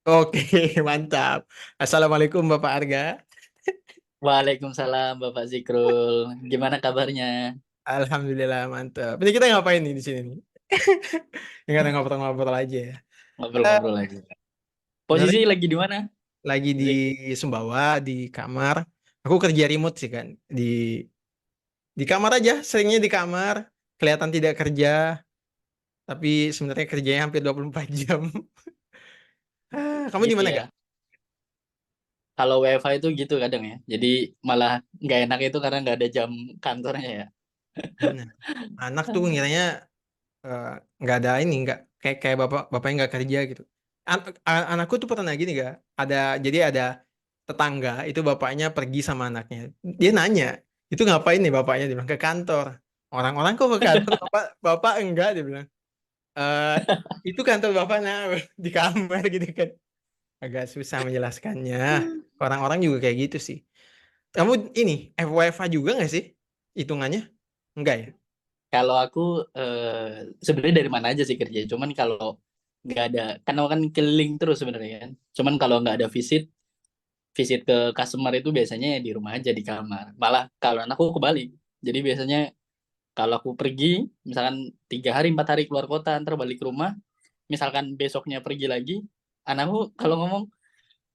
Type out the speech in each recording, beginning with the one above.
Oke, mantap. Assalamualaikum Bapak Arga. Waalaikumsalam Bapak Zikrul. Gimana kabarnya? Alhamdulillah mantap. Ini kita ngapain nih di sini nih? Nggak ada ngobrol-ngobrol aja ya. Eh, Ngobrol-ngobrol lagi. Sebenarnya Posisi lagi di mana, lagi di Zik? Sumbawa di kamar. Aku kerja remote sih kan. Di kamar aja, seringnya di kamar. Kelihatan tidak kerja, tapi sebenarnya kerjanya hampir 24 jam. Kamu di Gitu mana, ya. Kak? Kalau WiFi itu gitu kadang ya. Jadi malah nggak enak itu karena nggak ada jam kantornya ya. Benar. Anak tuh ngiranya eh, nggak ada ini, nggak kayak kayak bapaknya nggak kerja gitu. Anakku tuh pernah gini, gak ada, jadi ada tetangga itu bapaknya pergi sama anaknya, dia nanya, itu ngapain nih bapaknya, dia bilang ke kantor. Orang-orang kok ke kantor, bapak bapak enggak, dia bilang. "Eh, itu kantor bapaknya." Di kamar gitu kan, agak susah menjelaskannya. Orang-orang juga kayak gitu sih. Kamu ini FWFA juga nggak sih hitungannya? Enggak ya? Kalau aku sebenarnya dari mana aja sih kerja. Cuman kalau nggak ada, karena kan keliling terus sebenarnya kan. Cuman kalau nggak ada visit, visit ke customer itu biasanya ya di rumah aja di kamar. Malah kalau anakku kebalik. Jadi biasanya kalau aku pergi, misalkan 3 hari 4 hari keluar kota, ntar balik ke rumah, misalkan besoknya pergi lagi, anakku kalau ngomong,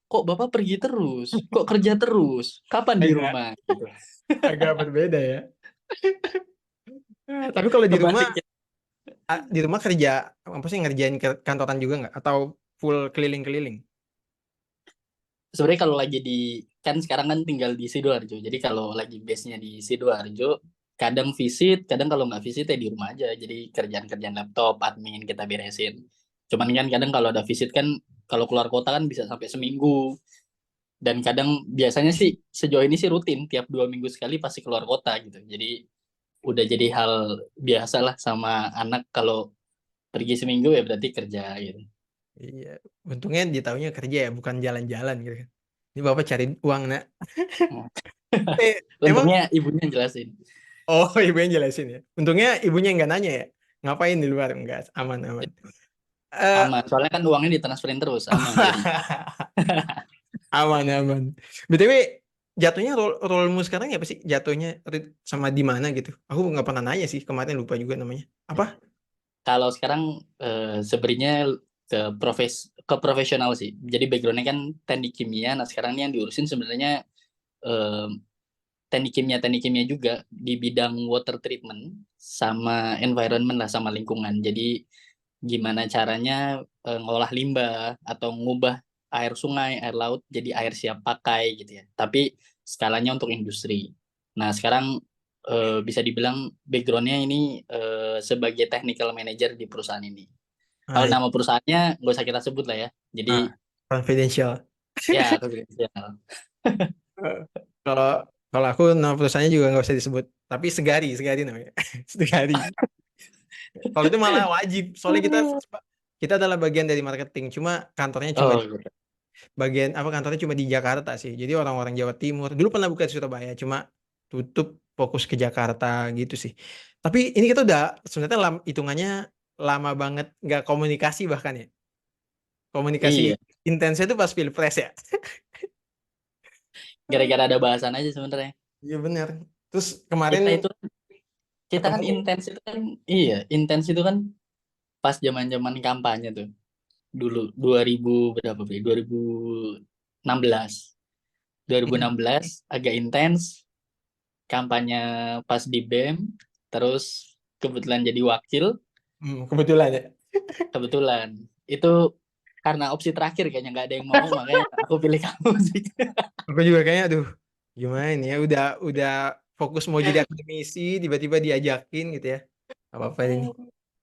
kok bapak pergi terus, kok kerja terus, kapan di Agak rumah? Gitu. agak berbeda ya. Tapi kalau Kebalik ya. di rumah kerja apa sih, ngerjain kantoran juga nggak? Atau full keliling-keliling? Sebenarnya kalau lagi di, kan sekarang kan tinggal di Sidoarjo, jadi kalau lagi base-nya di Sidoarjo, kadang visit, kadang kalau nggak visit ya di rumah aja, jadi kerjaan-kerjaan laptop, admin kita beresin. Cuman kan kadang kalau ada visit kan, kalau keluar kota kan bisa sampai seminggu. Dan kadang biasanya sih sejauh ini sih rutin tiap 2 minggu sekali pasti keluar kota gitu. Jadi udah jadi hal biasa lah sama anak kalau pergi seminggu ya berarti kerja gitu. Iya, untungnya dia taunya kerja ya, bukan jalan-jalan gitu kan. Ini bapak cari uang, nak. Hmm. Emang, Untungnya ibunya jelasin. oh, ibu yang jelasin ya. Untungnya ibunya nggak nanya ya. Ngapain di luar? Enggak, aman aman. Eh, Aman, soalnya kan uangnya ditransferin terus, aman jadi. aman aman. BTW, jatuhnya rolemu sekarang ya apa sih? Jatuhnya sama di mana gitu? Aku nggak pernah nanya sih, kemarin lupa juga namanya. Apa? Kalau sekarang sebenarnya ke profesional sih. Jadi backgroundnya kan teknik kimia. Nah sekarang ini yang diurusin sebenarnya eh, teknik kimia juga di bidang water treatment sama environment lah sama lingkungan. Jadi gimana caranya ngolah limbah atau ngubah air sungai, air laut jadi air siap pakai gitu ya. Tapi skalanya untuk industri. Nah sekarang bisa dibilang backgroundnya ini sebagai technical manager di perusahaan ini. Kalau Ah, nama perusahaannya nggak usah kita sebut lah ya. Jadi confidential. ya konfidensial. Eh, Kalau kalau aku nama perusahaannya juga nggak usah disebut, tapi Segari, Segari namanya. Segari. Kalau itu malah wajib, soalnya kita adalah bagian dari marketing, cuma kantornya cuma Oh, gitu. bagian apa, kantornya cuma di Jakarta sih. Jadi orang-orang Jawa Timur. Dulu pernah buka di Surabaya, cuma tutup, fokus ke Jakarta gitu sih. Tapi ini kita udah sebenarnya hitungannya lama banget nggak komunikasi bahkan ya. Komunikasi Iya. intensnya itu pas Pilpres ya. Gara-gara ada bahasan aja sebenarnya. Iya bener. Terus kemarin Kita itu kita kan ketemu. intens itu kan iya intens itu kan pas zaman-zaman kampanye tuh dulu 2000 berapa Bre? 2016 2016 agak intens kampanye pas di BEM terus kebetulan jadi wakil Kebetulan ya. kebetulan itu karena opsi terakhir kayaknya nggak ada yang mau makanya aku pilih kamu sih. Aku juga kayaknya, aduh, gimana ini ya, udah fokus mau jadi akademisi, tiba-tiba diajakin gitu ya. Apa-apa ini.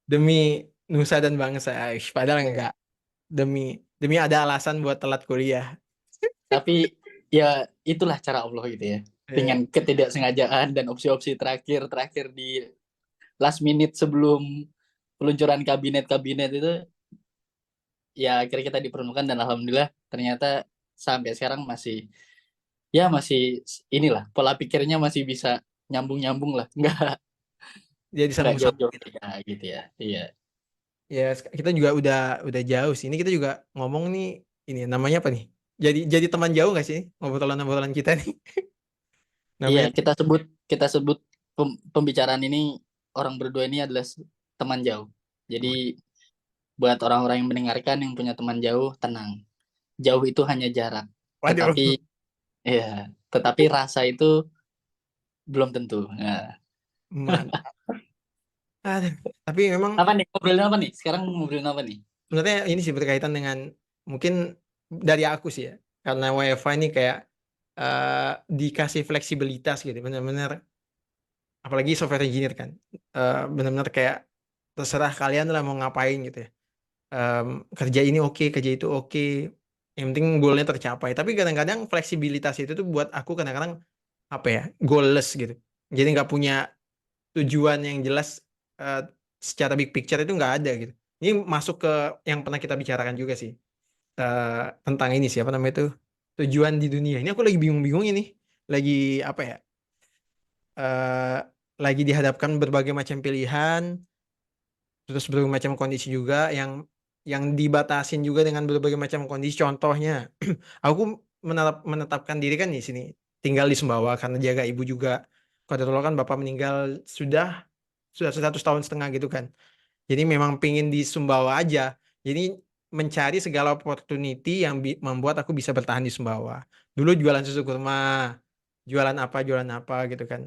Demi nusa dan bangsa. Padahal enggak. Demi demi ada alasan buat telat kuliah. Tapi ya itulah cara Allah gitu ya Iya. dengan ketidaksengajaan dan opsi-opsi terakhir di last minute sebelum peluncuran kabinet-kabinet itu ya akhirnya kita dipertemukan dan alhamdulillah ternyata sampai sekarang masih ya masih inilah pola pikirnya masih bisa nyambung-nyambung lah Jadi nggak sambung-sambung. jauh-jauh beda gitu ya iya Ya, kita juga udah jauh sih. Ini kita juga ngomong nih ini namanya apa nih? Jadi teman jauh nggak sih ngobrolan-ngobrolan kita nih? Iya, Namanya kita sebut pembicaraan ini orang berdua ini adalah teman jauh. Jadi buat orang-orang yang mendengarkan yang punya teman jauh, tenang. Jauh itu hanya jarak. waduh, Tetapi ya, tetapi rasa itu belum tentu. Nah, mantap. Aduh. Tapi memang apa nih? Ngobrolin apa nih? Sekarang ngobrolin apa nih? sebenarnya ini sih berkaitan dengan mungkin dari aku sih ya. Karena WFH ini kayak dikasih fleksibilitas gitu, benar-benar apalagi software engineer kan. Benar-benar kayak terserah kalian lah mau ngapain gitu ya. Kerja ini oke, kerja itu oke. Yang penting goalnya tercapai. Tapi kadang-kadang fleksibilitas itu tuh buat aku kadang-kadang apa ya, goalless gitu. Jadi nggak punya tujuan yang jelas eh, secara big picture itu nggak ada gitu. Ini masuk ke yang pernah kita bicarakan juga sih tentang ini sih apa namanya itu tujuan di dunia. Ini aku lagi bingung-bingung ini, lagi apa ya? eh, Lagi dihadapkan berbagai macam pilihan, terus berbagai macam kondisi juga yang dibatasin juga dengan berbagai macam kondisi. Contohnya, aku menetapkan diri kan di sini, tinggal di Sumbawa karena jaga ibu juga. Kalau kan bapak meninggal sudah 1,5 tahun gitu kan. Jadi memang pingin di Sumbawa aja. Jadi mencari segala opportunity yang membuat aku bisa bertahan di Sumbawa. Dulu jualan susu kurma, jualan apa gitu kan.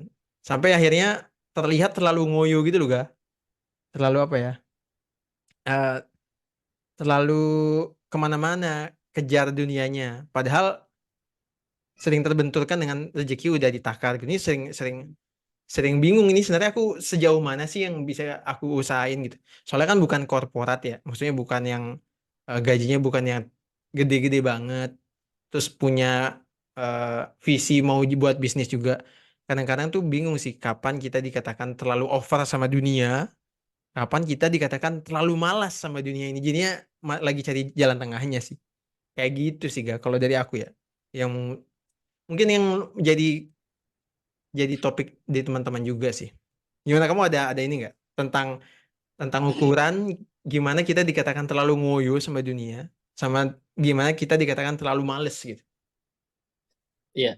Sampai akhirnya terlihat terlalu ngoyo gitu loh, ga. Terlalu apa ya? eh, Terlalu kemana-mana, kejar dunianya. Padahal sering terbenturkan dengan rezeki udah ditakar. Ini sering sering sering bingung ini sebenarnya aku sejauh mana sih yang bisa aku usahain gitu. Soalnya kan bukan korporat ya, maksudnya bukan yang gajinya bukan yang gede-gede banget. Terus punya eh, visi mau buat bisnis juga. Kadang-kadang tuh bingung sih kapan kita dikatakan terlalu over sama dunia, kapan kita dikatakan terlalu malas sama dunia ini. Jadinya lagi cari jalan tengahnya sih. Kayak gitu sih ga kalau dari aku ya. Yang mungkin yang jadi topik di teman-teman juga sih. Gimana kamu ada ini nggak tentang tentang ukuran gimana kita dikatakan terlalu ngoyo sama dunia, sama gimana kita dikatakan terlalu males gitu. Iya.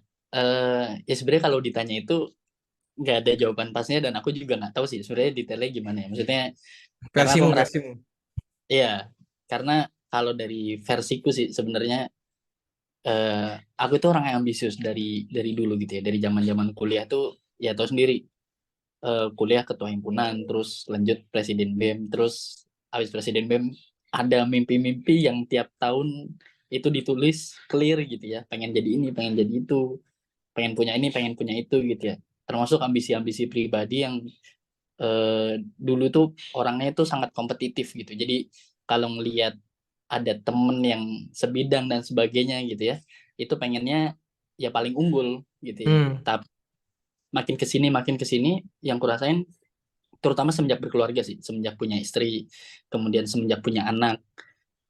Ya sebenarnya kalau ditanya itu nggak ada jawaban pasnya dan aku juga nggak tahu sih sebenarnya detailnya gimana ya. Maksudnya karena aku Versimu, ngerasa versimu. iya, karena kalau dari versiku sih sebenarnya aku itu orang yang ambisius dari dulu gitu ya. Dari zaman-zaman kuliah tuh ya tahu sendiri, kuliah ketua himpunan, terus lanjut presiden BEM, terus habis presiden BEM ada mimpi-mimpi yang tiap tahun itu ditulis clear gitu ya. Pengen jadi ini, pengen jadi itu, pengen punya ini, pengen punya itu gitu ya. Termasuk ambisi-ambisi pribadi yang dulu tuh orangnya itu sangat kompetitif gitu. Jadi kalau ngelihat ada temen yang sebidang dan sebagainya gitu ya, itu pengennya ya paling unggul gitu ya. Hmm. Tapi makin kesini yang kurasain terutama semenjak berkeluarga sih, semenjak punya istri, kemudian semenjak punya anak,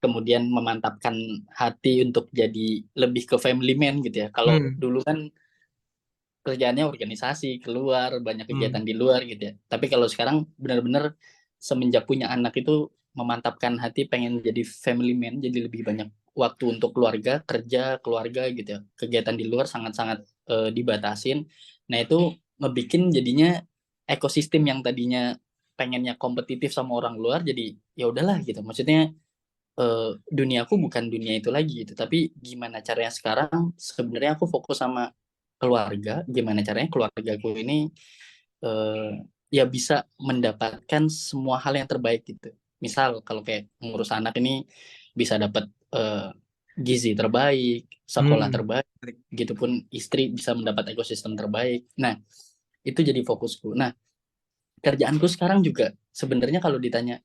kemudian memantapkan hati untuk jadi lebih ke family man gitu ya. Kalau Hmm. dulu kan kerjaannya organisasi, keluar, banyak kegiatan Hmm. di luar gitu ya. Tapi kalau sekarang benar-benar semenjak punya anak itu memantapkan hati pengen jadi family man, jadi lebih banyak waktu untuk keluarga, kerja, keluarga gitu ya. Kegiatan di luar sangat-sangat dibatasin. Nah, itu ngebikin jadinya ekosistem yang tadinya pengennya kompetitif sama orang luar jadi ya udahlah gitu. Maksudnya duniaku bukan dunia itu lagi gitu. Tapi gimana caranya sekarang sebenarnya aku fokus sama keluarga, gimana caranya keluargaku ini eh, ya bisa mendapatkan semua hal yang terbaik gitu. Misal kalau kayak ngurus anak ini bisa dapat eh, gizi terbaik, sekolah Hmm. terbaik, gitu pun istri bisa mendapat ekosistem terbaik. Nah, itu jadi fokusku. Nah, kerjaanku sekarang juga sebenarnya kalau ditanya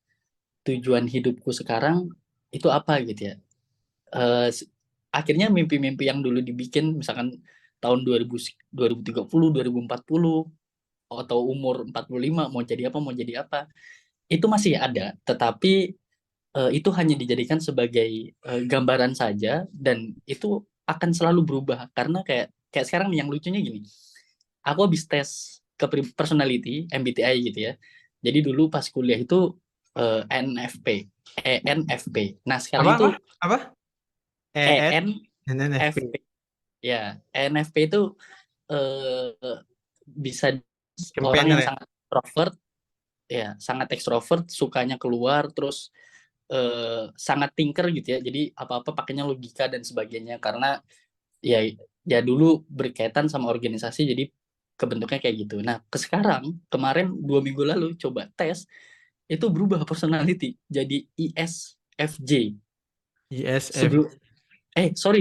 tujuan hidupku sekarang itu apa gitu ya. Eh, Akhirnya mimpi-mimpi yang dulu dibikin misalkan tahun 2000, 2030, 2040 atau umur 45 mau jadi apa itu masih ada tetapi itu hanya dijadikan sebagai gambaran saja dan itu akan selalu berubah karena kayak kayak sekarang yang lucunya gini aku habis tes ke personality MBTI gitu ya jadi dulu pas kuliah itu NFP ENFP nah Apa sekarang apa itu apa? ES dan NFP. ENFP. Ya, ENFP itu bisa orang Campaigner yang ya. sangat extrovert, ya, sangat ekstrovert, sukanya keluar, terus sangat thinker gitu ya. Jadi apa-apa pakainya logika dan sebagainya karena ya ya dulu berkaitan sama organisasi jadi kebentuknya kayak gitu. Nah, sekarang kemarin 2 minggu lalu coba tes itu berubah personality jadi ISFJ. ISF. Sebelum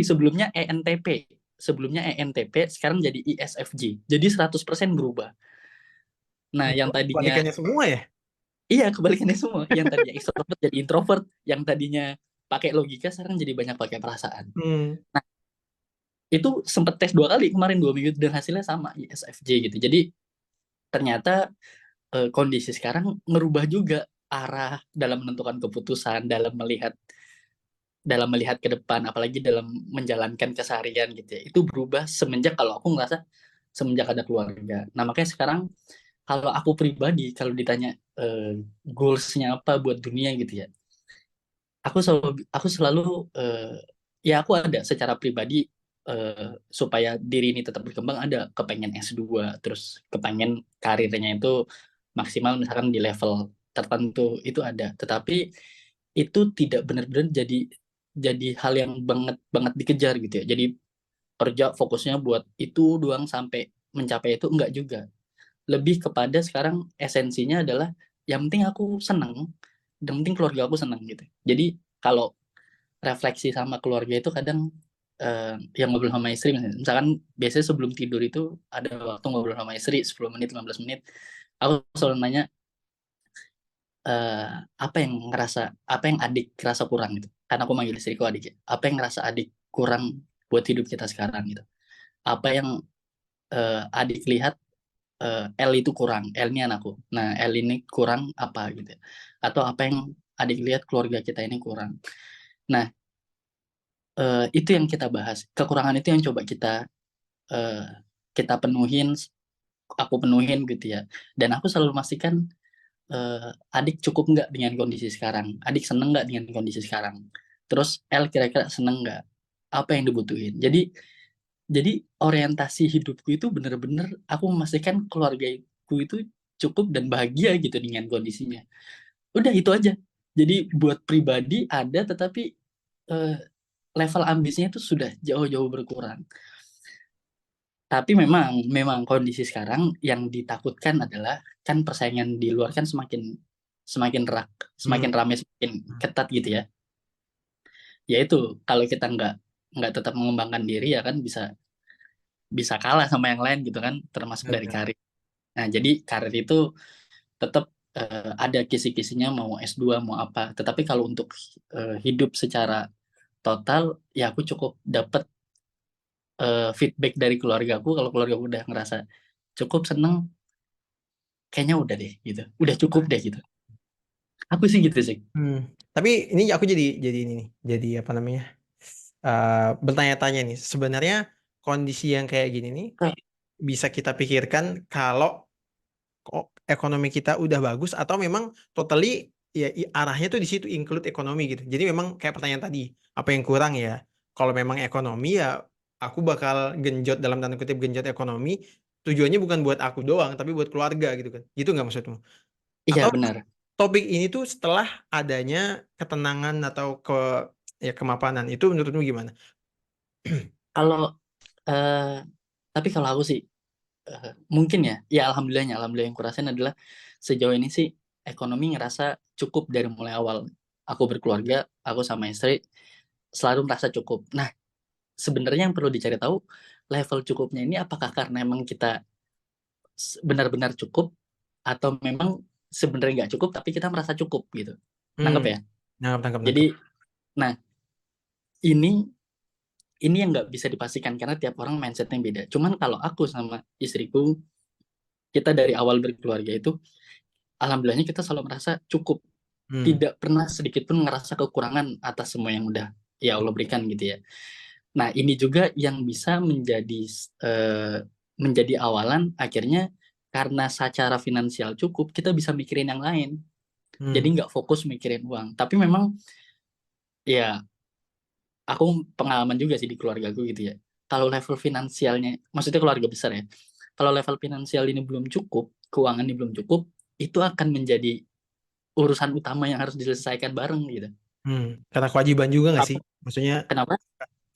sebelumnya ENTP. Sebelumnya ENTP, sekarang jadi ISFJ. Jadi 100% berubah. Nah, yang tadinya Kebalikannya semua ya. iya kebalikannya semua. Yang tadinya extrovert jadi introvert, yang tadinya pakai logika sekarang jadi banyak pakai perasaan. Hmm. Nah, itu sempat tes 2 kali kemarin 2 minggu dan hasilnya sama ISFJ gitu. Jadi ternyata kondisi sekarang ngerubah juga arah dalam menentukan keputusan, dalam melihat ke depan, apalagi dalam menjalankan keseharian gitu ya. Itu berubah semenjak kalau aku ngerasa semenjak ada keluarga. Nah, makanya sekarang kalau aku pribadi kalau ditanya goals-nya apa buat dunia gitu ya. Aku selalu ya aku ada secara pribadi supaya diri ini tetap berkembang ada kepengen S2 terus kepengen karirnya itu maksimal misalkan di level tertentu itu ada tetapi itu tidak benar-benar jadi hal yang banget banget dikejar gitu ya jadi kerja fokusnya buat itu doang sampai mencapai itu enggak juga lebih kepada sekarang esensinya adalah yang penting aku seneng yang penting keluarga aku seneng gitu jadi kalau refleksi sama keluarga itu kadang yang ngobrol sama istri misalkan biasanya sebelum tidur itu ada waktu ngobrol sama istri 10 menit 15 menit aku selalu nanya apa yang adik ngerasa kurang gitu karena aku manggil istriku adik ya. Apa yang ngerasa adik kurang buat hidup kita sekarang gitu apa yang adik lihat L itu kurang L ini anakku nah L ini kurang apa gitu atau apa yang adik lihat keluarga kita ini kurang nah itu yang kita bahas kekurangan itu yang coba eh, kita penuhin aku penuhin gitu ya dan aku selalu memastikan adik cukup nggak dengan kondisi sekarang adik seneng nggak dengan kondisi sekarang terus L kira-kira seneng nggak apa yang dibutuhin jadi orientasi hidupku itu benar-benar aku memastikan keluargaku itu cukup dan bahagia gitu dengan kondisinya udah itu aja jadi buat pribadi ada tetapi eh, level ambisinya itu sudah jauh-jauh berkurang tapi memang kondisi sekarang yang ditakutkan adalah kan persaingan di luar kan semakin semakin Hmm. semakin ramai semakin ketat gitu ya. Ya itu kalau kita nggak tetap mengembangkan diri ya kan bisa bisa kalah sama yang lain gitu kan termasuk dari Benar. karir. Nah, jadi karir itu tetap ada kisi-kisinya mau S2 mau apa. Tetapi kalau untuk hidup secara total ya aku cukup dapat feedback dari keluargaku kalau keluarga udah ngerasa cukup seneng kayaknya udah deh gitu udah cukup deh gitu aku sih gitu sih Hmm. Tapi ini aku jadi ini nih, jadi apa namanya? Bertanya-tanya nih. Sebenarnya kondisi yang kayak gini nih bisa kita pikirkan kalau ekonomi kita udah bagus atau memang totally ya arahnya tuh di situ include ekonomi gitu. Jadi memang kayak pertanyaan tadi, apa yang kurang ya? Kalau memang ekonomi ya aku bakal genjot dalam tanda kutip genjot ekonomi tujuannya bukan buat aku doang tapi buat keluarga gitu kan. Gitu nggak maksudmu? iya Atau benar topik ini tuh setelah adanya ketenangan atau ya kemapanan itu menurutmu gimana? kalau eh, tapi kalau aku sih mungkin ya alhamdulillah yang kurasain adalah sejauh ini sih ekonomi ngerasa cukup dari mulai awal aku berkeluarga aku sama istri selalu merasa cukup nah sebenarnya yang perlu dicari tahu level cukupnya ini apakah karena emang kita benar-benar cukup atau memang sebenarnya nggak cukup tapi kita merasa cukup gitu Hmm, nangkep ya nangkap nangkap nangkap. jadi nah ini yang nggak bisa dipastikan karena tiap orang mindsetnya beda. Cuman kalau aku sama istriku, kita dari awal berkeluarga itu, alhamdulillahnya kita selalu merasa cukup. Hmm. Tidak pernah sedikit pun ngerasa kekurangan atas semua yang udah ya Allah berikan gitu ya. Nah ini juga yang bisa eh, menjadi awalan akhirnya karena secara finansial cukup, kita bisa mikirin yang lain. Jadi Hmm. nggak fokus mikirin uang. Tapi memang ya aku pengalaman juga sih di keluargaku gitu ya. Kalau level finansialnya, maksudnya keluarga besar ya. Kalau level finansial ini belum cukup, keuangan ini belum cukup, itu akan menjadi urusan utama yang harus diselesaikan bareng gitu. Karena kewajiban juga nggak sih? Apa? Maksudnya Kenapa?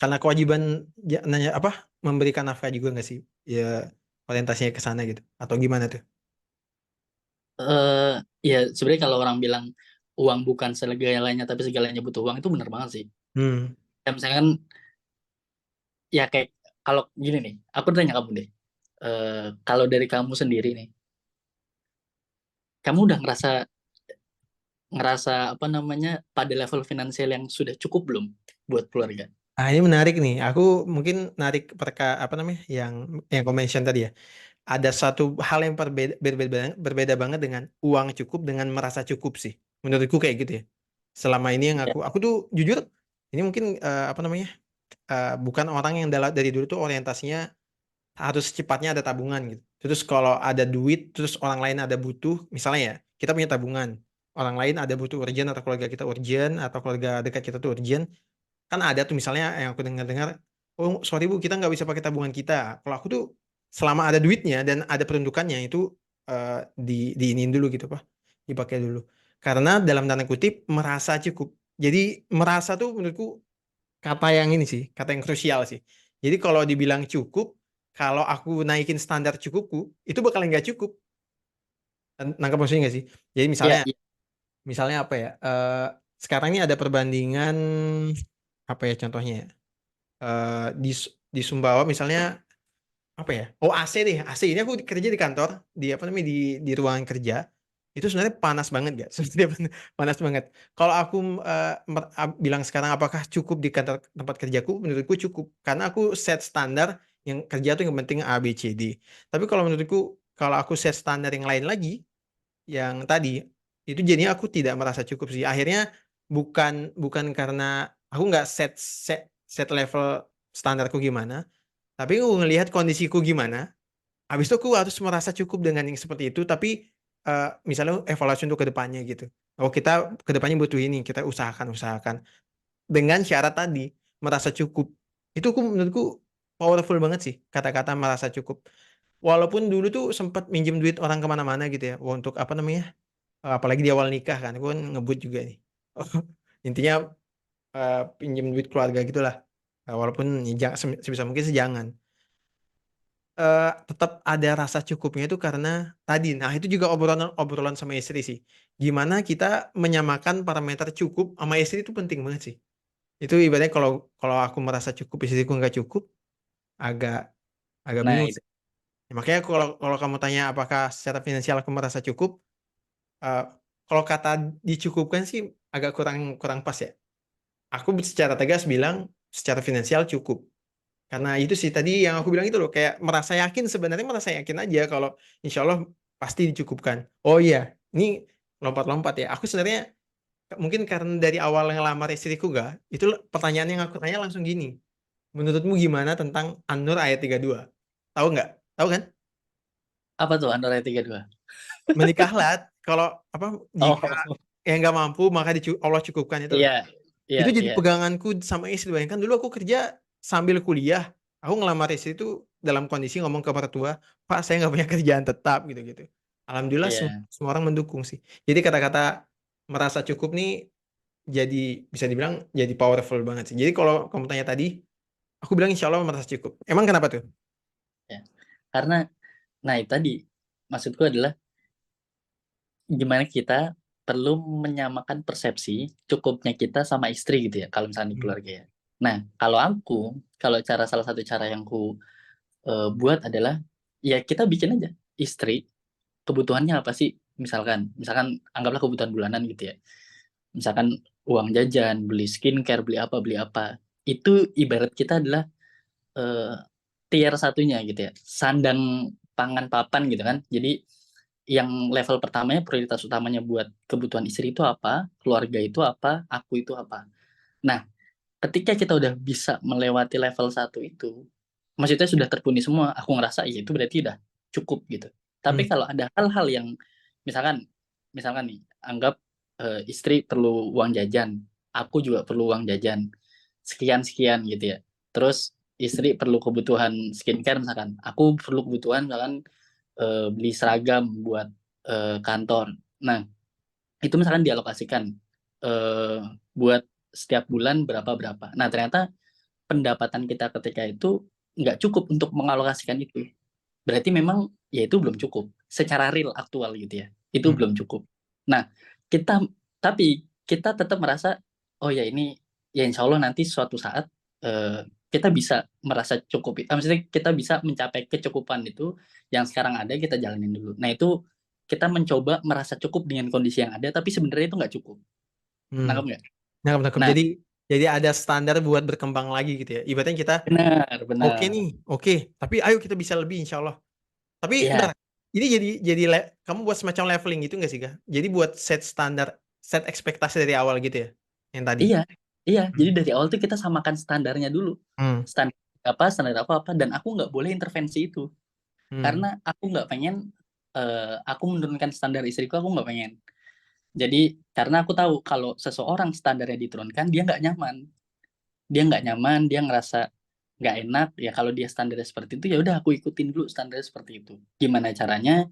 karena kewajiban nanya apa? Memberikan nafkah juga nggak sih? Ya orientasinya ke sana gitu. Atau gimana tuh? Eh ya sebenarnya kalau orang bilang uang bukan segalanya tapi segalanya butuh uang itu benar banget sih. Hmm. Ya misalkan ya kayak kalau gini nih, aku tanya kamu deh. Kalau dari kamu sendiri nih, kamu udah ngerasa ngerasa apa namanya pada level finansial yang sudah cukup belum buat keluarga? Ah, ini menarik nih. Aku mungkin narik apa namanya yang kau mention tadi ya. Ada satu hal yang berbeda banget dengan uang cukup dengan merasa cukup sih. Menurutku kayak gitu ya. Selama ini yang Ya, aku tuh jujur ini mungkin apa namanya? Bukan orang yang dari dulu tuh orientasinya harus secepatnya ada tabungan gitu. Terus kalau ada duit, terus orang lain ada butuh, misalnya ya, kita punya tabungan, orang lain ada butuh urgent atau keluarga kita urgent atau keluarga dekat kita tuh urgent, kan ada tuh misalnya yang aku dengar-dengar, oh sorry bu, kita nggak bisa pakai tabungan kita. Kalau aku tuh selama ada duitnya dan ada peruntukannya itu diinin dulu gitu pak, dipakai dulu. Karena dalam tanda kutip merasa cukup. Jadi merasa tuh menurutku kata yang ini sih, kata yang krusial sih. Jadi kalau dibilang cukup, kalau aku naikin standar cukupku, itu bakal nggak cukup. Nangkap maksudnya nggak sih? Jadi ya, misalnya, ya, misalnya apa ya? Sekarang ini ada perbandingan apa ya contohnya ya? Di Sumbawa misalnya apa ya? Oh AC deh, AC ini aku kerja di kantor, di apa namanya di ruangan kerja. Itu sebenarnya panas banget gak? Sebenarnya panas banget. Kalau aku bilang sekarang apakah cukup di kantor tempat kerjaku, menurutku cukup karena aku set standar yang kerja tuh yang penting A B C D. Tapi kalau menurutku kalau aku set standar yang lain lagi, yang tadi itu jadinya aku tidak merasa cukup sih. Akhirnya bukan bukan karena aku nggak set set level standarku gimana, tapi aku ngelihat kondisiku gimana. Habis itu aku harus merasa cukup dengan yang seperti itu, tapi misalnya evaluasi untuk kedepannya gitu. Oh kita kedepannya butuh ini, kita usahakan dengan syarat tadi merasa cukup. Itu aku menurutku powerful banget sih kata-kata merasa cukup. Walaupun dulu tuh sempat minjem duit orang kemana-mana gitu ya, untuk apa namanya, apalagi di awal nikah kan, aku kan ngebut juga nih. Intinya pinjem duit keluarga gitulah. Walaupun ya, sebisa mungkin sejangan. Tetap ada rasa cukupnya itu karena tadi. Nah, itu juga obrolan obrolan sama istri sih. Gimana kita menyamakan parameter cukup sama istri itu penting banget sih. Itu ibaratnya kalau kalau aku merasa cukup, istriku nggak cukup, agak agak nah bingung itu sih. Ya, makanya kalau kalau kamu tanya apakah secara finansial aku merasa cukup, eh, kalau kata dicukupkan sih agak kurang kurang pas ya. Aku secara tegas bilang secara finansial cukup. Karena itu sih tadi yang aku bilang itu loh, kayak merasa yakin, sebenarnya merasa yakin aja kalau insya Allah pasti dicukupkan. Oh iya, ini lompat-lompat ya. Aku sebenarnya mungkin karena dari awal ngelamar istriku gak, itu pertanyaan yang aku tanya langsung gini. Menurutmu gimana tentang An-Nur ayat 32? Tahu nggak? Tahu kan? apa tuh Android 32? Menikahlah kalau apa jika Oh yang nggak mampu maka Allah cukupkan itu loh. iya, iya, Itu jadi iya, peganganku sama istri. Bayangkan dulu aku kerja sambil kuliah. Aku ngelamar istri itu dalam kondisi ngomong ke mertua, Pak saya nggak punya kerjaan tetap gitu-gitu. Alhamdulillah iya, semua orang mendukung sih. Jadi kata-kata merasa cukup nih jadi bisa dibilang jadi powerful banget sih. Jadi kalau kamu tanya tadi, aku bilang insya Allah merasa cukup. Emang kenapa tuh? iya. Karena nah itu tadi maksudku adalah gimana kita perlu menyamakan persepsi cukupnya kita sama istri gitu ya kalau misalnya di Hmm. keluarga ya. Nah, kalau aku, kalau cara salah satu cara yang ku buat adalah ya kita bikin aja istri kebutuhannya apa sih? Misalkan anggaplah kebutuhan bulanan gitu ya. Misalkan uang jajan, beli skincare, beli apa, beli apa. Itu ibarat kita adalah eh, tier satunya gitu ya. Sandang pangan papan gitu kan. Jadi yang level pertamanya prioritas utamanya buat kebutuhan istri itu apa, keluarga itu apa, aku itu apa. Nah, ketika kita udah bisa melewati level satu itu, maksudnya sudah terpenuhi semua, aku ngerasa ya itu berarti udah cukup gitu. Tapi Hmm. kalau ada hal-hal yang misalkan misalkan nih, anggap istri perlu uang jajan, aku juga perlu uang jajan. sekian-sekian gitu ya. Terus istri perlu kebutuhan skincare misalkan. Aku perlu kebutuhan misalkan beli seragam buat kantor. Nah, itu misalkan dialokasikan buat setiap bulan berapa-berapa. Nah, ternyata pendapatan kita ketika itu nggak cukup untuk mengalokasikan itu. Berarti memang ya itu belum cukup. Secara real aktual gitu ya. Itu Hmm. belum cukup. Nah, kita tapi kita tetap merasa oh ya ini ya insya Allah nanti suatu saat kita bisa merasa cukup. Maksudnya kita bisa mencapai kecukupan itu yang sekarang ada kita jalanin dulu. Nah itu kita mencoba merasa cukup dengan kondisi yang ada, tapi sebenarnya itu nggak cukup. Hmm. Nangkep nggak? Nangkep. Nah, Jadi ada standar buat berkembang lagi gitu ya. Ibaratnya kita benar, oke benar. nih, oke. Tapi ayo kita bisa lebih insya Allah. Tapi Iya, bentar, ini kamu buat semacam leveling gitu nggak sih, Kak? Jadi buat set standar, set ekspektasi dari awal gitu ya, yang tadi. iya, iya. Jadi Hmm. dari awal tuh kita samakan standarnya dulu. Hmm. Standar apa apa, dan aku nggak boleh intervensi itu. Hmm. Karena aku nggak pengen, aku menurunkan standar istriku, aku nggak pengen. Jadi karena aku tahu kalau seseorang standarnya diturunkan, dia nggak nyaman. Dia nggak nyaman, dia ngerasa nggak enak. Ya kalau dia standarnya seperti itu, ya udah aku ikutin dulu standarnya seperti itu. Gimana caranya?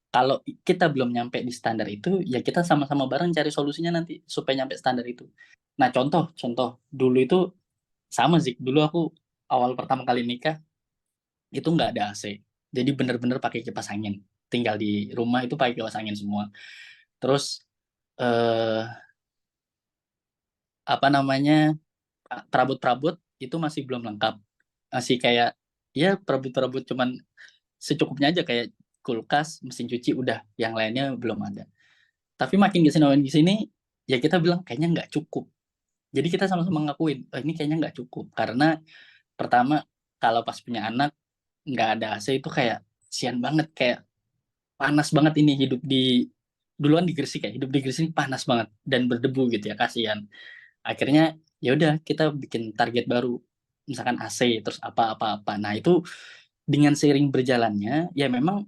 Kalau kita belum nyampe di standar itu, ya kita sama-sama bareng cari solusinya nanti supaya nyampe standar itu. Nah, contoh dulu itu sama sih. Dulu aku awal pertama kali nikah itu nggak ada AC. Jadi bener-bener pakai kipas angin. Tinggal di rumah itu pakai kipas angin semua. Terus eh, apa namanya, perabot-perabot itu masih belum lengkap. Masih kayak ya perabot-perabot cuman secukupnya aja kayak kulkas, mesin cuci udah, yang lainnya belum ada. Tapi makin ke sini ya kita bilang kayaknya nggak cukup. Jadi kita sama-sama ngakuin, oh, ini kayaknya nggak cukup karena pertama kalau pas punya anak nggak ada AC itu kayak sian banget, kayak panas banget ini hidup di duluan di Gresik, ya hidup di Gresik panas banget dan berdebu gitu ya, kasihan. Akhirnya ya udah kita bikin target baru, misalkan AC terus apa-apa-apa. Nah itu dengan seiring berjalannya ya memang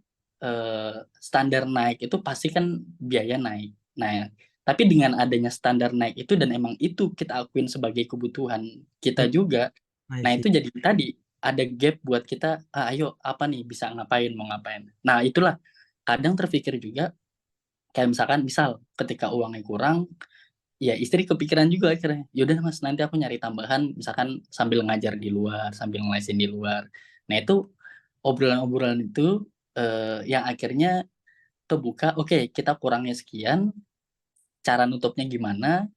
standar naik itu pasti kan biaya naik. Nah tapi dengan adanya standar naik itu dan emang itu kita akuin sebagai kebutuhan kita Hmm. juga. I Nah see. itu jadi tadi ada gap buat kita, ayo apa nih bisa ngapain, mau ngapain. Nah itulah kadang terpikir juga kayak misalkan misal ketika uangnya kurang, ya istri kepikiran juga akhirnya yaudah mas nanti aku nyari tambahan misalkan sambil ngajar di luar, sambil ngelesin di luar. Nah itu obrolan-obrolan itu yang akhirnya kebuka, oke kita kurangnya sekian, cara nutupnya gimana,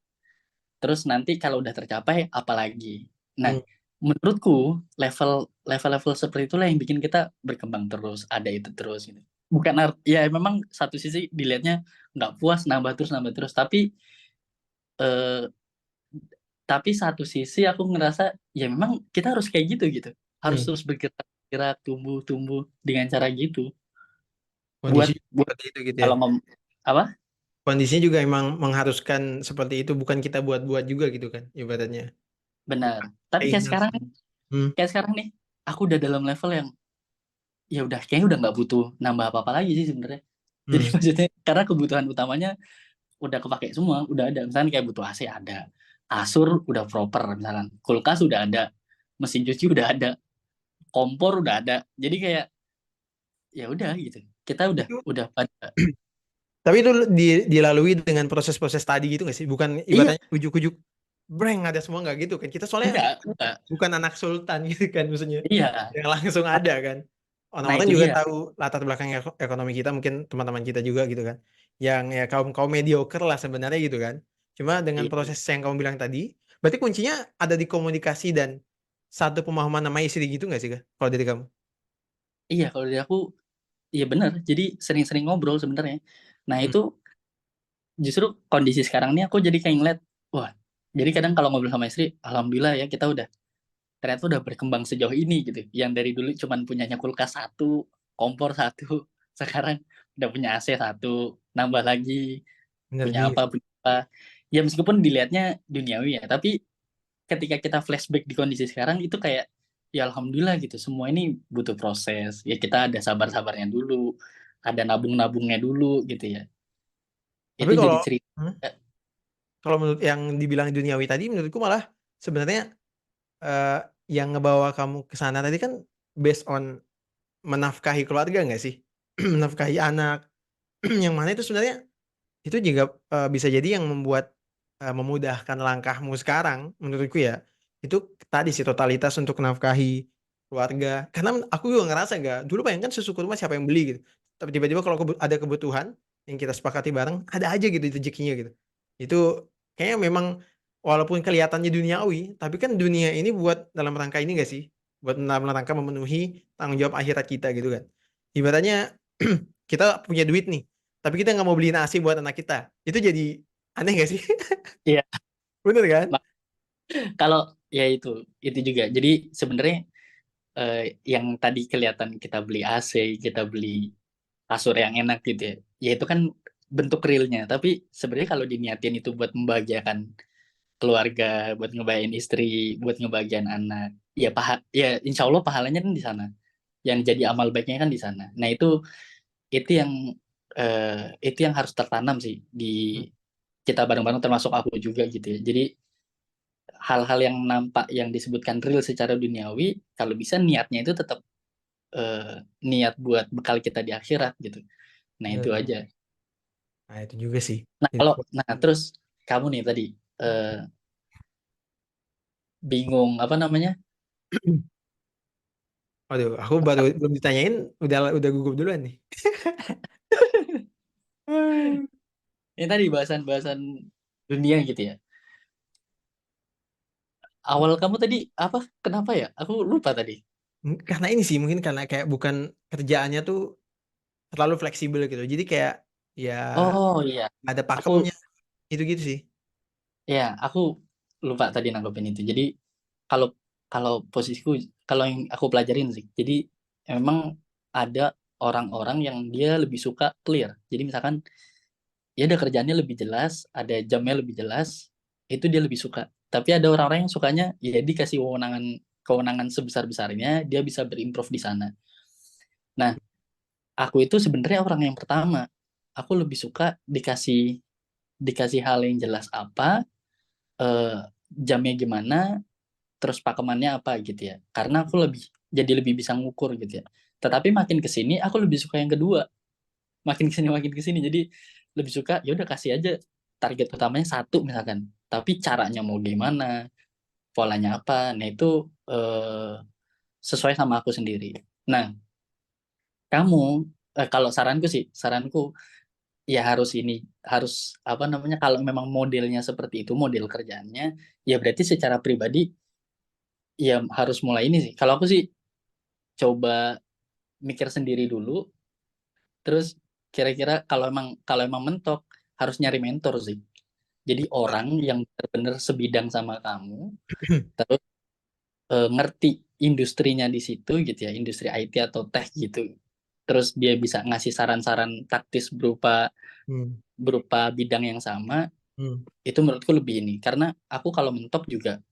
terus nanti kalau udah tercapai apalagi. Nah Hmm. menurutku level-level seperti itulah yang bikin kita berkembang terus, ada itu terus gitu. Bukan ya memang satu sisi dilihatnya nggak puas, nambah terus, eh, tapi satu sisi aku ngerasa ya memang kita harus kayak gitu gitu, harus Hmm. terus bergerak tumbuh dengan cara gitu, Kondisi buat buat seperti itu gitu ya. kalau apa, Kondisinya juga emang mengharuskan seperti itu, bukan kita buat-buat juga gitu kan, ibaratnya. benar. Bukan Tapi keinginan sendiri. Hmm. kayak sekarang nih aku udah dalam level yang ya udah kayaknya udah nggak butuh nambah apa-apa lagi sih sebenarnya. Jadi Hmm. maksudnya karena kebutuhan utamanya udah kepake semua, udah ada. Misalnya kayak butuh AC ada, kasur udah proper, misalkan kulkas udah ada, mesin cuci udah ada, kompor udah ada. Jadi kayak ya udah gitu, kita Itu udah pada. Tapi itu dilalui dengan proses-proses tadi gitu nggak sih? Bukan Iya, ibaratnya ujuk-ujuk breng ada semua nggak gitu kan? Kita soalnya enggak, bukan anak sultan gitu kan maksudnya. iya. Yang langsung ada kan. Nah Orang-orang itu juga dia. tahu latar belakang ekonomi kita, mungkin teman-teman kita juga gitu kan. Yang ya kaum mediocre lah sebenarnya gitu kan. Cuma dengan Iya, proses yang kamu bilang tadi, berarti kuncinya ada di komunikasi dan satu pemahaman nama istri gitu nggak sih Kak? Kalau dari kamu? iya kalau dari aku, iya benar. Jadi sering-sering ngobrol sebenarnya. Nah Hmm. itu justru kondisi sekarang ini aku jadi kayak ngeliat, wah. Jadi kadang kalau ngobrol sama istri, alhamdulillah ya kita udah ternyata udah berkembang sejauh ini gitu. Yang dari dulu cuman punyanya kulkas satu, kompor satu, sekarang udah punya AC satu, nambah lagi, Bener juga sih. punya apa. Ya meskipun dilihatnya duniawi ya, tapi ketika kita flashback di kondisi sekarang itu kayak ya alhamdulillah gitu, semua ini butuh proses ya, kita ada sabar-sabarnya dulu, ada nabung-nabungnya dulu gitu ya, Tapi itu jadi kalau cerita. hmm, kalau menurut yang dibilang duniawi tadi, menurutku malah sebenarnya eh, yang ngebawa kamu ke sana tadi kan based on menafkahi keluarga nggak sih? Menafkahi anak, yang mana itu sebenarnya itu juga bisa jadi yang memudahkan langkahmu sekarang menurutku ya. Itu tadi sih totalitas untuk menafkahi keluarga. Karena aku juga ngerasa nggak dulu bayangkan susu kurma siapa yang beli gitu. Tapi tiba-tiba kalau ada kebutuhan yang kita sepakati bareng, ada aja gitu rezekinya gitu. Itu kayaknya memang walaupun kelihatannya duniawi, tapi kan dunia ini buat dalam rangka ini gak sih? Buat dalam rangka memenuhi tanggung jawab akhirat kita gitu kan. Ibaratnya kita punya duit nih, tapi kita nggak mau beli nasi buat anak kita. Itu jadi aneh gak sih? Iya. Bener kan? Kalau ya itu juga. Jadi sebenarnya yang tadi kelihatan kita beli AC, kita beli kasur yang enak gitu ya. Ya itu kan bentuk realnya. Tapi sebenarnya kalau diniatin itu buat membahagiakan keluarga, buat ngebahagiain istri, buat ngebahagiain anak, ya ya insya Allah pahalanya kan di sana. Yang jadi amal baiknya kan di sana. Nah itu yang itu yang harus tertanam sih di kita bareng-bareng termasuk aku juga gitu ya. Jadi hal-hal yang nampak yang disebutkan real secara duniawi, kalau bisa niatnya itu tetap niat buat bekal kita di akhirat gitu. Nah itu Bener. aja. Nah itu juga sih. Nah terus kamu nih tadi eh, bingung apa namanya? Waduh, aku baru belum ditanyain, udah gugup duluan nih. Ini tadi bahasan-bahasan dunia gitu ya. Awal kamu tadi apa? Kenapa ya? Aku lupa tadi. Karena ini sih mungkin karena kayak bukan kerjaannya tuh terlalu fleksibel gitu. Jadi kayak ya Oh iya, nggak ada aku pakemnya itu gitu sih. ya aku lupa tadi nanggepin itu. Jadi kalau kalau posisiku kalau yang aku pelajarin sih. Jadi memang ada orang-orang yang dia lebih suka clear. Jadi misalkan ya ada kerjaannya lebih jelas, ada jamnya lebih jelas, itu dia lebih suka. Tapi ada orang-orang yang sukanya ya dikasih kewenangan sebesar-besarnya, dia bisa berimprove di sana. Nah, aku itu sebenarnya orang yang pertama. Aku lebih suka dikasih dikasih hal yang jelas apa, eh, jamnya gimana, terus pakemannya apa gitu ya. Karena aku jadi lebih bisa ngukur gitu ya. Tetapi makin ke sini aku lebih suka yang kedua. Makin ke sini jadi lebih suka ya udah kasih aja target utamanya satu misalkan. Tapi caranya mau gimana, polanya apa. Nah, itu sesuai sama aku sendiri. Nah, kamu kalau saranku ya harus harus apa namanya kalau memang modelnya seperti itu model kerjaannya ya berarti secara pribadi ya harus mulai ini sih kalau aku sih coba mikir sendiri dulu terus kira-kira kalau emang mentok harus nyari mentor sih jadi orang yang benar-benar sebidang sama kamu terus ngerti industrinya di situ gitu ya industri IT atau tech gitu terus dia bisa ngasih saran-saran taktis berupa Hmm. berupa bidang yang sama Hmm. itu menurutku lebih ini karena aku kalau mentok juga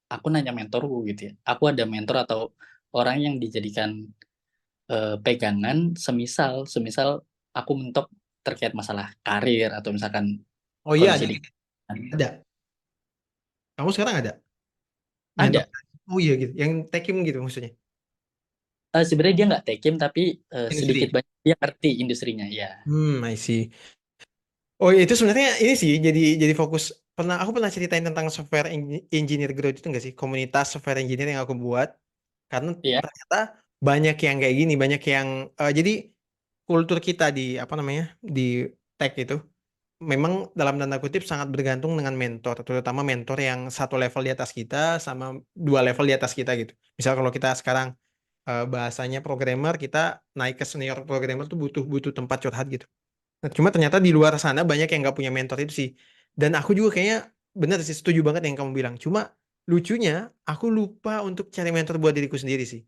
aku nanya mentorku gitu ya aku ada mentor atau orang yang dijadikan pegangan semisal semisal aku mentok terkait masalah karir atau misalkan Oh iya kondisi ada, di ada. Kamu sekarang ada mentor? ada. Oh iya gitu, yang tekim gitu maksudnya. Sebenarnya dia nggak tekim tapi sedikit Industri. banyak dia ngerti industrinya ya I see. Oh iya, itu sebenarnya ini sih jadi fokus. Aku pernah ceritain tentang software engineer growth itu enggak sih? Komunitas software engineer yang aku buat. Karena ya ternyata banyak yang kayak gini, banyak yang jadi kultur kita di apa namanya di tech itu memang dalam tanda kutip sangat bergantung dengan mentor, terutama mentor yang satu level di atas kita sama dua level di atas kita gitu. Misal kalau kita sekarang bahasanya programmer, kita naik ke senior programmer tuh butuh butuh tempat curhat gitu. Nah, cuma ternyata di luar sana banyak yang nggak punya mentor itu sih. Dan aku juga kayaknya benar sih setuju banget yang kamu bilang. Cuma lucunya aku lupa untuk cari mentor buat diriku sendiri sih.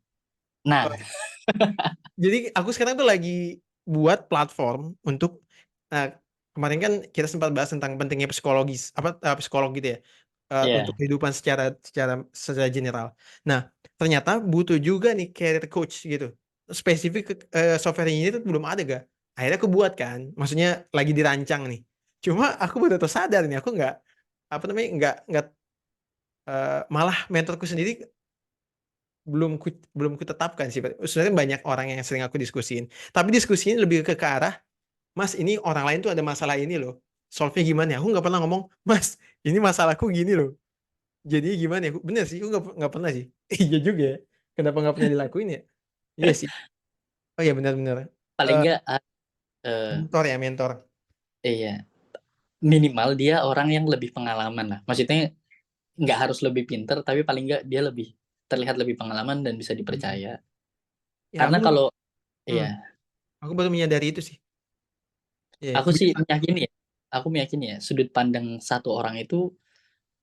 nah Jadi aku sekarang tuh lagi buat platform untuk nah, kemarin kan kita sempat bahas tentang pentingnya psikologis apa psikolog gitu ya untuk ya kehidupan secara secara secara general. Nah, ternyata butuh juga nih career coach gitu. Spesifik ke software ini tuh belum ada gak? Akhirnya aku buat kan. Maksudnya lagi dirancang nih. Cuma aku baru sadar nih aku nggak apa namanya nggak malah mentorku sendiri belum kutetapkan sih. Sebenarnya banyak orang yang sering aku diskusiin. Tapi diskusiin lebih ke arah, Mas, ini orang lain tuh ada masalah ini loh. Solve-nya gimana ya? Aku nggak pernah ngomong, Mas, ini masalahku gini loh. Jadi gimana ya? Bener sih, aku nggak pernah sih. Iya juga ya. Kenapa nggak pernah dilakuin ya? Iya sih. Oh iya benar-benar. Paling Eh, enggak mentor ya, mentor. iya, minimal dia orang yang lebih pengalaman lah. Maksudnya nggak harus lebih pinter, tapi paling nggak dia lebih terlihat lebih pengalaman dan bisa Hmm. dipercaya. Ya Karena kalau hmm, iya, aku baru menyadari itu sih. Iya, aku sih benar. meyakini ya, sudut pandang satu orang itu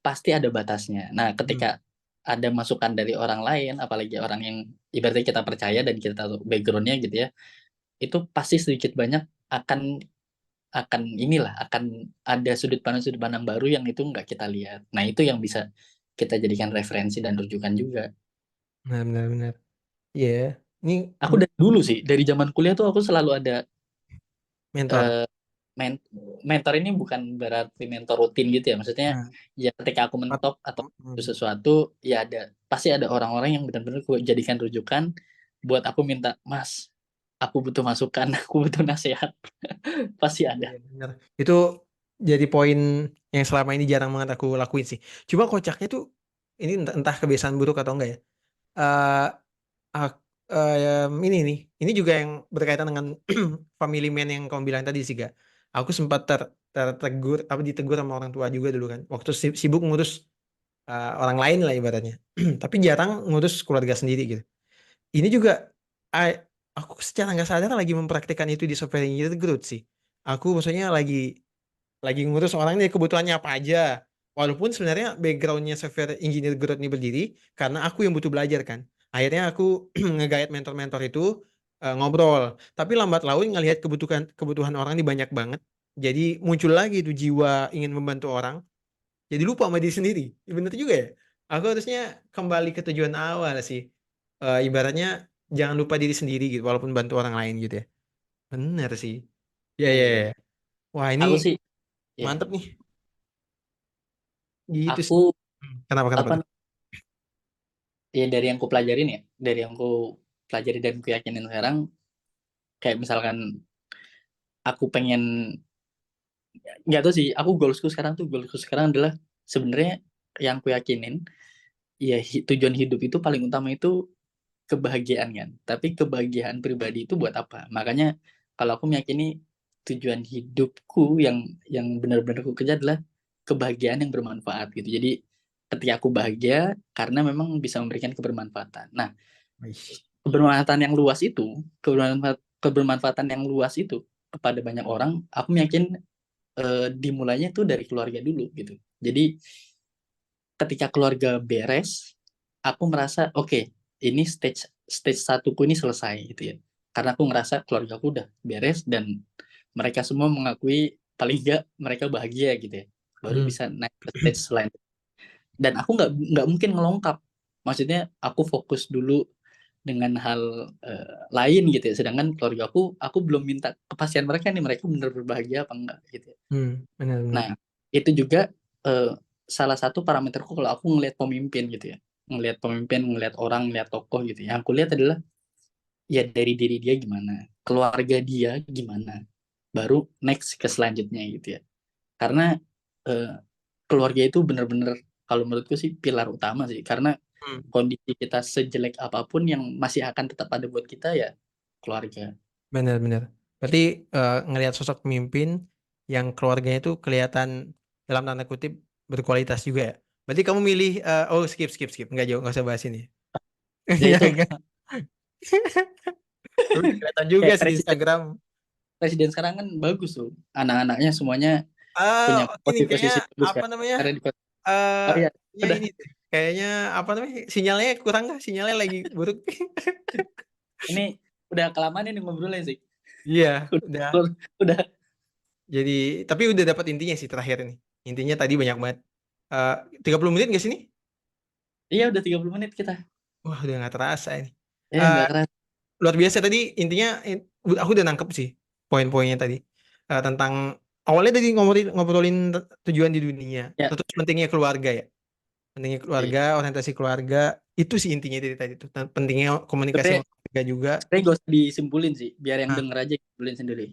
pasti ada batasnya. Nah, Hmm. ketika ada masukan dari orang lain, apalagi orang yang ibaratnya kita percaya dan kita tahu backgroundnya gitu ya, itu pasti sedikit banyak akan akan akan ada sudut pandang baru yang itu nggak kita lihat. Nah, itu yang bisa kita jadikan referensi dan rujukan juga. Benar, benar. Iya, ini Aku dari dulu sih, dari zaman kuliah tuh aku selalu ada mentor. eh, men- mentor ini bukan berarti mentor rutin gitu ya. Maksudnya Nah, ya ketika aku mentok atau hmm. sesuatu ya pasti ada orang-orang yang benar-benar gue jadikan rujukan buat aku minta, Mas, aku butuh masukan, aku butuh nasihat. Pasti ada. Iya, benar. Itu jadi poin yang selama ini jarang banget aku lakuin sih. Cuma kocaknya tuh ini entah kebiasaan buruk atau enggak ya. Eh ak- ini nih, ini juga yang berkaitan dengan family man yang kamu bilang tadi sih, Ga. Aku sempat tertegur, apa ditegur sama orang tua juga dulu kan. Waktu sibuk ngurus orang lain lah ibaratnya. Tapi jarang ngurus keluarga sendiri gitu. Ini juga I- aku secara nggak sadar lagi mempraktikkan itu di software engineer growth sih. Aku maksudnya lagi ngurus orang ini kebutuhannya apa aja. Walaupun sebenarnya backgroundnya software engineer growth ini berdiri karena aku yang butuh belajar kan. Akhirnya aku nge-guide mentor-mentor itu ngobrol. Tapi lambat laun ngelihat kebutuhan kebutuhan orang ini banyak banget. Jadi muncul lagi itu jiwa ingin membantu orang. Jadi lupa sama diri sendiri. Ya, bener juga ya. Aku harusnya kembali ke tujuan awal sih. Ibaratnya jangan lupa diri sendiri gitu, walaupun bantu orang lain gitu ya. Bener sih. Ya, ya, Iya. ya. Wah, ini Aku sih ya, mantep nih. Gitu sih. aku Kenapa, kenapa apa tuh? ya dari yang ku pelajarin ya, dari yang ku pelajari dan ku yakinin sekarang, kayak misalkan aku pengen, nggak tahu sih, goalsku sekarang adalah sebenarnya yang ku yakinin ya tujuan hidup itu paling utama itu kebahagiaan kan. Tapi kebahagiaan pribadi itu buat apa? Makanya kalau aku meyakini tujuan hidupku yang benar-benar aku kejar adalah kebahagiaan yang bermanfaat gitu. Jadi ketika aku bahagia karena memang bisa memberikan kebermanfaatan. Nah, Wih. kebermanfaatan yang luas itu, kebermanfaatan yang luas itu kepada banyak orang, aku yakin dimulainya tuh dari keluarga dulu gitu. Jadi ketika keluarga beres, aku merasa oke, okay, ini stage stage satuku ini selesai gitu ya. Karena aku ngerasa keluarga aku udah beres dan mereka semua mengakui paling enggak mereka bahagia gitu ya. Baru Hmm. bisa naik ke stage selanjutnya. Dan aku nggak mungkin ngelongkap. Maksudnya aku fokus dulu dengan hal lain gitu ya. Sedangkan keluarga aku belum minta kepastian mereka nih mereka benar berbahagia apa enggak gitu ya. Benar-benar. Nah, itu juga salah satu parameterku kalau aku ngelihat pemimpin gitu ya. Ngelihat pemimpin, ngelihat orang, ngelihat tokoh gitu ya. Yang aku lihat adalah ya dari diri dia gimana, keluarga dia gimana, baru next ke selanjutnya gitu ya. Karena eh, keluarga itu benar-benar kalau menurutku sih pilar utama sih. Karena kondisi kita sejelek apapun yang masih akan tetap ada buat kita ya keluarga. Benar-benar. Berarti ngelihat sosok pemimpin yang keluarganya itu kelihatan dalam tanda kutip berkualitas juga ya. Berarti kamu milih oh skip skip skip nggak jauh nggak usah bahas ini. Ya Iya itu enggak. Tapi kelihatan juga kayak sih di presiden Instagram. presiden sekarang kan bagus tuh. Anak-anaknya semuanya Ah, punya ini kayaknya posisi bagus apa kan. namanya? Karena eh oh iya, ya udah. ini deh. Kayaknya apa namanya? Sinyalnya kurang nggak? Sinyalnya lagi buruk. Ini udah kelamaan ini ngobrolnya sih. Iya, udah. Udah, udah. Jadi, tapi udah dapat intinya sih terakhir nih. Intinya tadi banyak banget. Eh 30 menit nggak sih ini? Iya udah 30 menit kita. Wah, udah nggak terasa ini. Nggak keras. Luar biasa tadi intinya aku udah nangkep sih poin-poinnya tadi. Tentang awalnya tadi ngobrolin tujuan di dunia, Ya, terus pentingnya keluarga ya. pentingnya Iya. keluarga, orientasi keluarga, itu sih intinya dari tadi tuh. Pentingnya komunikasi Sebenarnya sama keluarga juga. sebenarnya gak usah disimpulin sih, biar yang Nah, denger aja simpulin sendiri.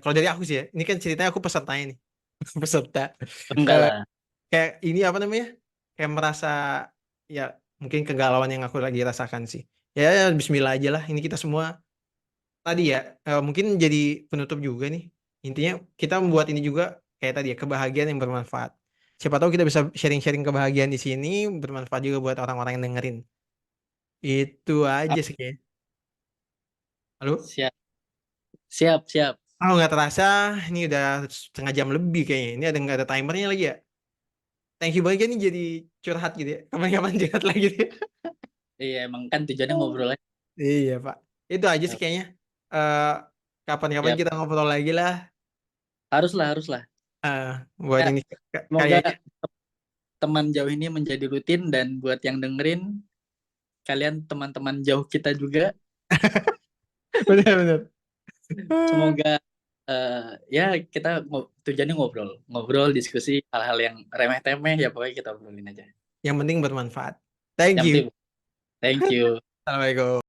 kalau dari aku sih ya, ini kan ceritanya aku pesertanya nih, peserta. Enggak Eh, lah. kayak ini apa namanya? Kayak merasa ya mungkin kegalauan yang aku lagi rasakan sih. Ya, ya Bismillah aja lah. Ini kita semua tadi ya mungkin jadi penutup juga nih. Intinya kita membuat ini juga kayak tadi ya kebahagiaan yang bermanfaat. Siapa tahu kita bisa sharing-sharing kebahagiaan di sini bermanfaat juga buat orang-orang yang dengerin. Itu aja sih kayaknya. Halo? Siap, siap, siap. Oh nggak terasa ini udah setengah jam lebih kayaknya. Ini ada nggak ada timernya lagi ya? Thank you banget ya, ini jadi curhat gitu ya. Kapan-kapan curhat lagi gitu ya. Iya, emang kan tujuannya ngobrol aja. Iya Pak. Itu aja sih kayaknya. Eh kapan-kapan Siap. kita ngobrol lagi lah. Haruslah, haruslah. Eh buat Ya, ini semoga kayaknya. teman jauh ini menjadi rutin, dan buat yang dengerin, kalian teman-teman jauh kita juga, Bener-bener. semoga ya kita tujuannya ngobrol, ngobrol, diskusi hal-hal yang remeh-temeh ya, pokoknya kita obrolin aja. Yang penting bermanfaat. Thank Yang you. penting, thank you. Assalamualaikum.